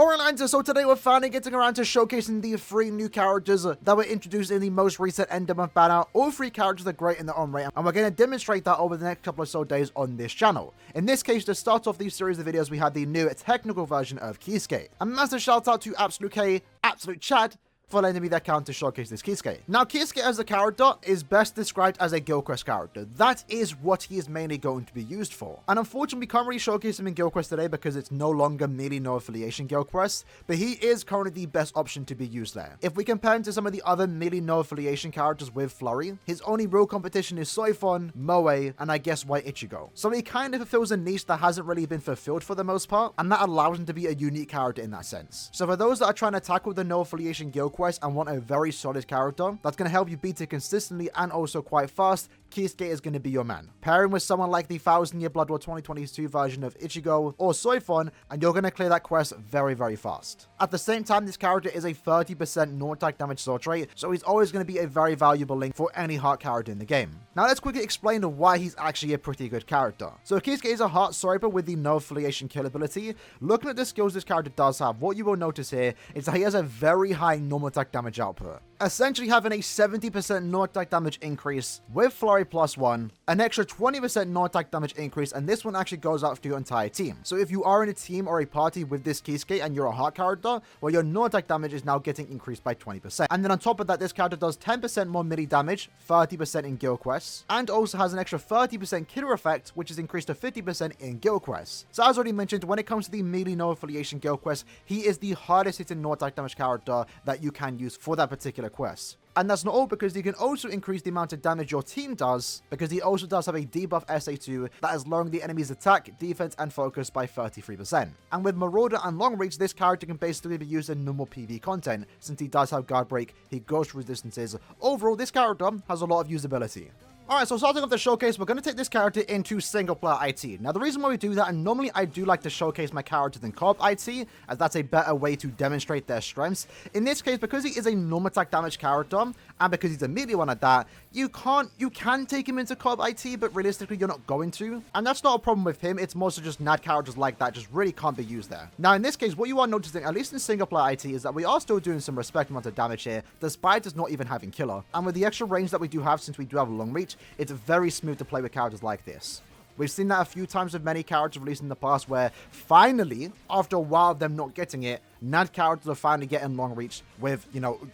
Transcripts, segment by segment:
Alright, Lancer, so today we're finally getting around to showcasing the 3 new characters that were introduced in the most recent end of month banner. All 3 characters are great in their own right, and we're going to demonstrate that over the next couple of so days on this channel. In this case, to start off these series of videos, we have the new technical version of KISUKE. A massive shout out to Absolute K, Absolute Chad, for lending me their account to showcase this KISUKE. Now, KISUKE as a character is best described as a Guild Quest character. That is what he is mainly going to be used for. And unfortunately, we can't really showcase him in Guild Quest today because it's no longer merely no affiliation Guild Quest, but he is currently the best option to be used there. If we compare him to some of the other merely no affiliation characters with Flurry, his only real competition is Soifon, Moe, and I guess YHWACH. So he kind of fulfills a niche that hasn't really been fulfilled for the most part, and that allows him to be a unique character in that sense. So for those that are trying to tackle the no affiliation Guild Quest and want a very solid character that's going to help you beat it consistently and also quite fast, KISUKE is going to be your man. Pairing with someone like the 1000 Year Blood War 2022 version of Ichigo or Soifon, and you're going to clear that quest very, very fast. At the same time, this character is a 30% non-attack damage sword rate, so he's always going to be a very valuable link for any heart character in the game. Now let's quickly explain why he's actually a pretty good character. So KISUKE is a heart swiper with the no affiliation kill ability. Looking at the skills this character does have, what you will notice here is that he has a very high normal attack damage output, essentially having a 70% non-attack damage increase with Flurry +1, an extra 20% non-attack damage increase, and this one actually goes out for your entire team. So if you are in a team or a party with this KISUKE and you're a heart character, well, your non-attack damage is now getting increased by 20%. And then on top of that, this character does 10% more melee damage, 30% in Guild Quests, and also has an extra 30% killer effect, which is increased to 50% in Guild Quests. So as already mentioned, when it comes to the melee no affiliation Guild Quest, he is the hardest hitting non-attack damage character that you can use for that particular quest. And that's not all, because he can also increase the amount of damage your team does, because he also does have a debuff SA2 that is lowering the enemy's attack, defense, and focus by 33%. And with Marauder and Long Reach, this character can basically be used in normal PV content, since he does have guard break, he goes through distances. Overall, this character has a lot of usability. Alright, so starting off the showcase, we're going to take this character into single player IT. Now, the reason why we do that, and normally I do like to showcase my characters in co-op IT, as that's a better way to demonstrate their strengths. In this case, because he is a normal attack damage character, and because he's a melee one at that, you can take him into co-op IT, but realistically, you're not going to. And that's not a problem with him, it's mostly just NAD characters like that just really can't be used there. Now, in this case, what you are noticing, at least in single player IT, is that we are still doing some respectable amount of damage here, despite us not even having killer. And with the extra range that we do have, since we do have a long reach, it's very smooth to play with characters like this. We've seen that a few times with many characters released in the past, where finally, after a while of them not getting it, NAD characters are finally getting long reach with,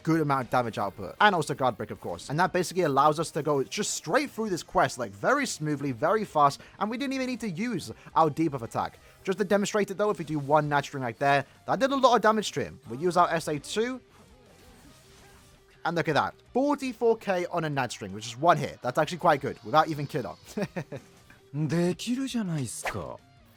good amount of damage output. And also guard break, of course. And that basically allows us to go just straight through this quest, like very smoothly, very fast, and we didn't even need to use our debuff attack. Just to demonstrate it though, if we do one NAD string right there, that did a lot of damage to him. We use our SA2, and look at that, 44k on a NAD string, which is one hit. That's actually quite good, without even killer.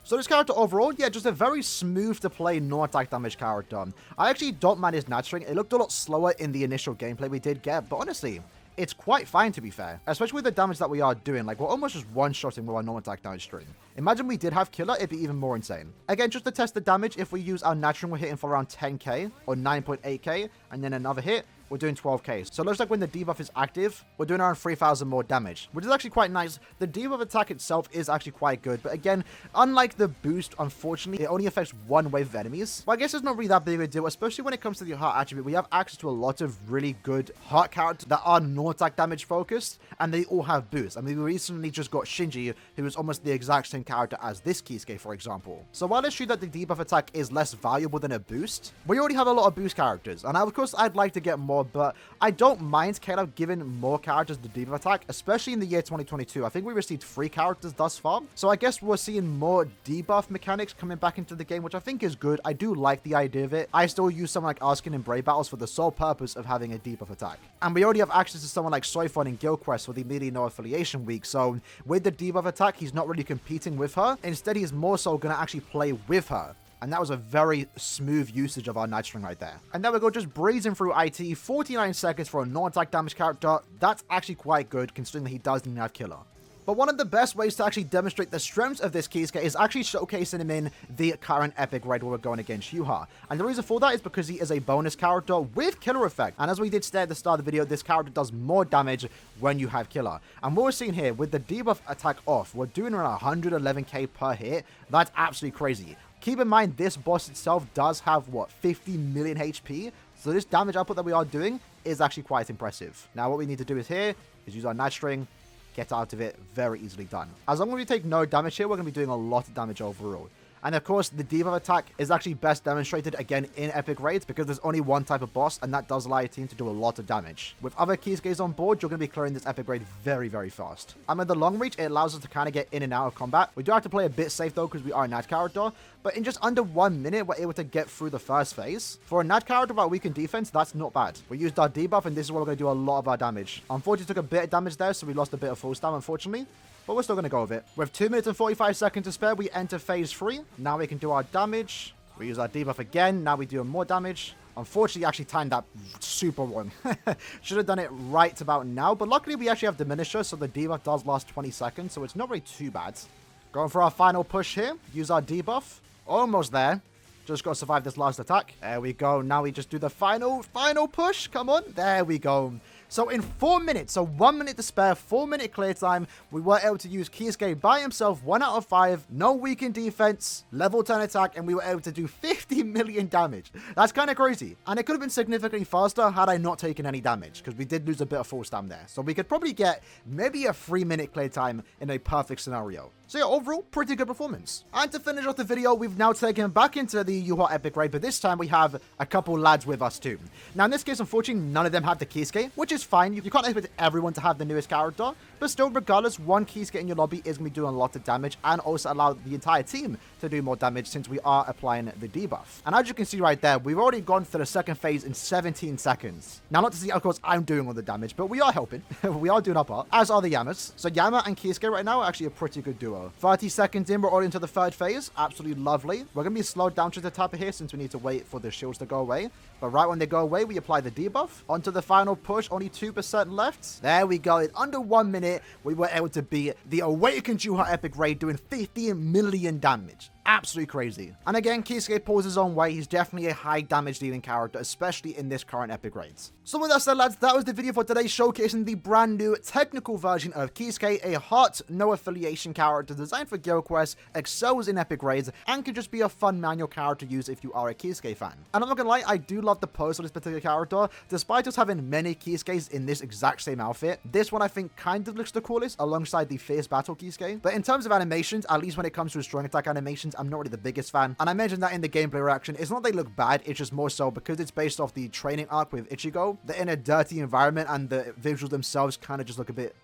So this character overall, yeah, just a very smooth to play no-attack damage character. I actually don't mind his NAD string. It looked a lot slower in the initial gameplay we did get, but honestly, it's quite fine to be fair. Especially with the damage that we are doing, like we're almost just one-shotting with our normal attack damage string. Imagine we did have killer, it'd be even more insane. Again, just to test the damage, if we use our NAD string, we're hitting for around 10k or 9.8k, and then another hit, we're doing 12k. So it looks like when the debuff is active, we're doing around 3,000 more damage, which is actually quite nice. The debuff attack itself is actually quite good, but again, unlike the boost, unfortunately, it only affects one wave of enemies. But I guess it's not really that big of a deal, especially when it comes to the heart attribute. We have access to a lot of really good heart characters that are non-attack damage focused, and they all have boosts. I mean, we recently just got Shinji, who is almost the exact same character as this KISUKE, for example. So while it's true that the debuff attack is less valuable than a boost, we already have a lot of boost characters, and of course, I'd like to get more, but I don't mind kind of giving more characters the debuff attack, especially in the year 2022. I think we received 3 characters thus far, so I guess we're seeing more debuff mechanics coming back into the game, which I think is good. I do like the idea of it. I still use someone like Askin in Brave Battles for the sole purpose of having a debuff attack. And we already have access to someone like Soifon in Guild Quest for the melee no affiliation week, so with the debuff attack, he's not really competing with her. Instead, he's more so going to actually play with her. And that was a very smooth usage of our NAD string right there. And there we go, just breezing through IT, 49 seconds for a non-attack damage character. That's actually quite good, considering that he does need to have killer. But one of the best ways to actually demonstrate the strengths of this KISUKE is actually showcasing him in the current epic raid where we're going against YHWACH. And the reason for that is because he is a bonus character with killer effect. And as we did say at the start of the video, this character does more damage when you have killer. And what we're seeing here, with the debuff attack off, we're doing around 111k per hit. That's absolutely crazy. Keep in mind, this boss itself does have, what, 50 million HP? So this damage output that we are doing is actually quite impressive. Now, what we need to do is here is use our Night String, get out of it, very easily done. As long as we take no damage here, we're going to be doing a lot of damage overall. And of course, the debuff attack is actually best demonstrated again in epic raids because there's only one type of boss, and that does allow your team to do a lot of damage. With other KISUKEs on board, you're going to be clearing this epic raid very, very fast. And with the long reach, it allows us to kind of get in and out of combat. We do have to play a bit safe though because we are a Nat character, but in just under 1 minute, we're able to get through the first phase. For a Nat character with our weakened defense, that's not bad. We used our debuff, and this is where we're going to do a lot of our damage. Unfortunately, took a bit of damage there, so we lost a bit of full stam, unfortunately. But we're still going to go with it. With 2 minutes and 45 seconds to spare, we enter phase 3. Now we can do our damage. We use our debuff again. Now we do more damage. Unfortunately, actually timed that super wrong. Should have done it right about now. But luckily, we actually have Diminisher, so the debuff does last 20 seconds. So it's not really too bad. Going for our final push here. Use our debuff. Almost there. Just got to survive this last attack. There we go. Now we just do the final push. Come on. There we go. So in 4 minutes, so 1 minute to spare, 4-minute clear time, we were able to use KISUKE by himself, 1 out of 5, no weakened defense, level 10 attack, and we were able to do 50 million damage. That's kind of crazy. And it could have been significantly faster had I not taken any damage, because we did lose a bit of full stam there. So we could probably get maybe a 3-minute clear time in a perfect scenario. So yeah, overall, pretty good performance. And to finish off the video, we've now taken back into the YHWACH epic raid, but this time we have a couple lads with us too. Now in this case, unfortunately, none of them have the KISUKE, which is fine. You can't expect everyone to have the newest character, but still, regardless, one KISUKE in your lobby is going to be doing a lot of damage and also allow the entire team to do more damage since we are applying the debuff. And as you can see right there, we've already gone through the second phase in 17 seconds. Now, not to see, of course, I'm doing all the damage, but we are helping. We are doing our part, as are the Yamas. So Yama and KISUKE right now are actually a pretty good duo. 30 seconds in, we're already into the third phase. Absolutely lovely. We're going to be slowed down to the top of here since we need to wait for the shields to go away. But right when they go away, we apply the debuff. Onto the final push, only 2% left. There we go. In under 1 minute, we were able to beat the Awakened YHWACH epic raid doing 50 million damage. Absolutely crazy. And again, KISUKE pulls his own way. He's definitely a high damage dealing character, especially in this current epic raids. So with that said, lads, that was the video for today, showcasing the brand new technical version of KISUKE, a hot, no affiliation character designed for guild quests, excels in epic raids, and can just be a fun manual character to use if you are a KISUKE fan. And I'm not gonna lie, I do love the pose of this particular character. Despite us having many KISUKEs in this exact same outfit, this one I think kind of looks the coolest alongside the Fierce Battle KISUKE. But in terms of animations, at least when it comes to strong attack animations, I'm not really the biggest fan. And I mentioned that in the gameplay reaction. It's not they look bad, it's just more so because it's based off the training arc with Ichigo. They're in a dirty environment and the visuals themselves kind of just look a bit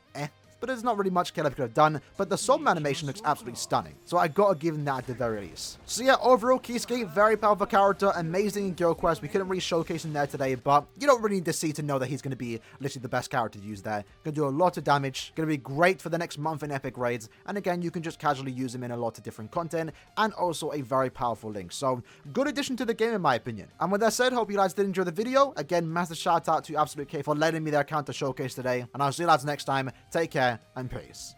but there's not really much Caleb could have done, but the Soul animation looks absolutely stunning. So I gotta give him that at the very least. So yeah, overall, KISUKE, very powerful character, amazing in guild quest. We couldn't really showcase him there today, but you don't really need to see to know that he's going to be literally the best character to use there. Gonna do a lot of damage, gonna be great for the next month in epic raids, and again, you can just casually use him in a lot of different content, and also a very powerful link. So good addition to the game in my opinion. And with that said, hope you guys did enjoy the video. Again, massive shout out to Absolute K for letting me their account to showcase today, and I'll see you lads next time. Take care and peace.